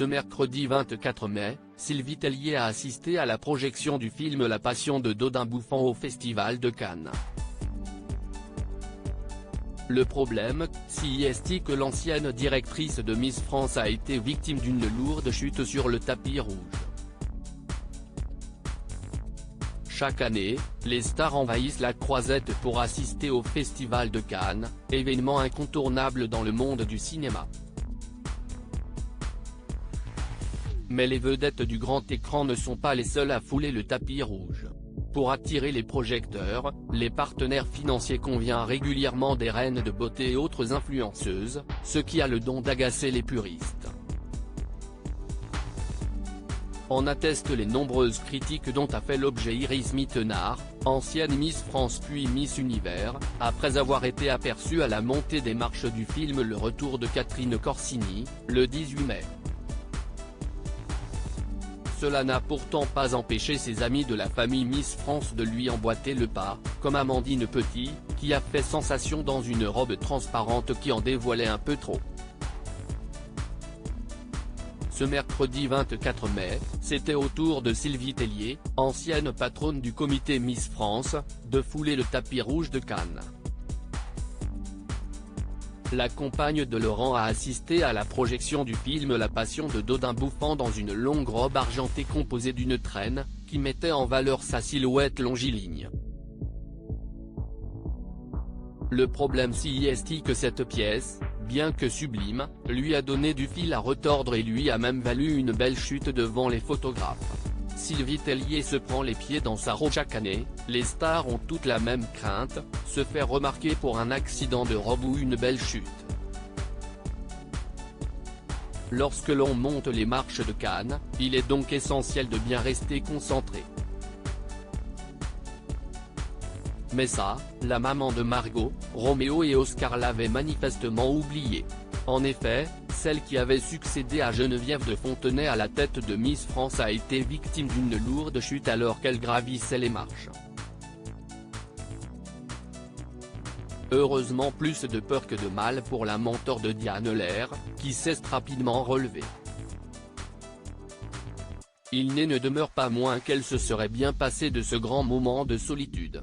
Ce mercredi 24 mai, Sylvie Tellier a assisté à la projection du film La Passion de Dodin Bouffant au Festival de Cannes. Le problème, si est que l'ancienne directrice de Miss France a été victime d'une lourde chute sur le tapis rouge. Chaque année, les stars envahissent la Croisette pour assister au Festival de Cannes, événement incontournable dans le monde du cinéma. Mais les vedettes du grand écran ne sont pas les seules à fouler le tapis rouge. Pour attirer les projecteurs, les partenaires financiers conviennent régulièrement des reines de beauté et autres influenceuses, ce qui a le don d'agacer les puristes. En attestent les nombreuses critiques dont a fait l'objet Iris Mittenard, ancienne Miss France puis Miss Univers, après avoir été aperçue à la montée des marches du film Le Retour de Catherine Corsini, le 18 mai. Cela n'a pourtant pas empêché ses amis de la famille Miss France de lui emboîter le pas, comme Amandine Petit, qui a fait sensation dans une robe transparente qui en dévoilait un peu trop. Ce mercredi 24 mai, c'était au tour de Sylvie Tellier, ancienne patronne du comité Miss France, de fouler le tapis rouge de Cannes. La compagne de Laurent a assisté à la projection du film La Passion de Dodin Bouffant dans une longue robe argentée composée d'une traîne, qui mettait en valeur sa silhouette longiligne. Le problème si est que cette pièce, bien que sublime, lui a donné du fil à retordre et lui a même valu une belle chute devant les photographes. Sylvie Tellier se prend les pieds dans sa robe chaque année, les stars ont toutes la même crainte, se faire remarquer pour un accident de robe ou une belle chute. Lorsque l'on monte les marches de Cannes, il est donc essentiel de bien rester concentré. Mais ça, la maman de Margot, Roméo et Oscar l'avait manifestement oublié. En effet, celle qui avait succédé à Geneviève de Fontenay à la tête de Miss France a été victime d'une lourde chute alors qu'elle gravissait les marches. Heureusement plus de peur que de mal pour la mentor de Diane Lair, qui s'est rapidement relevée. Il ne demeure pas moins qu'elle se serait bien passée de ce grand moment de solitude.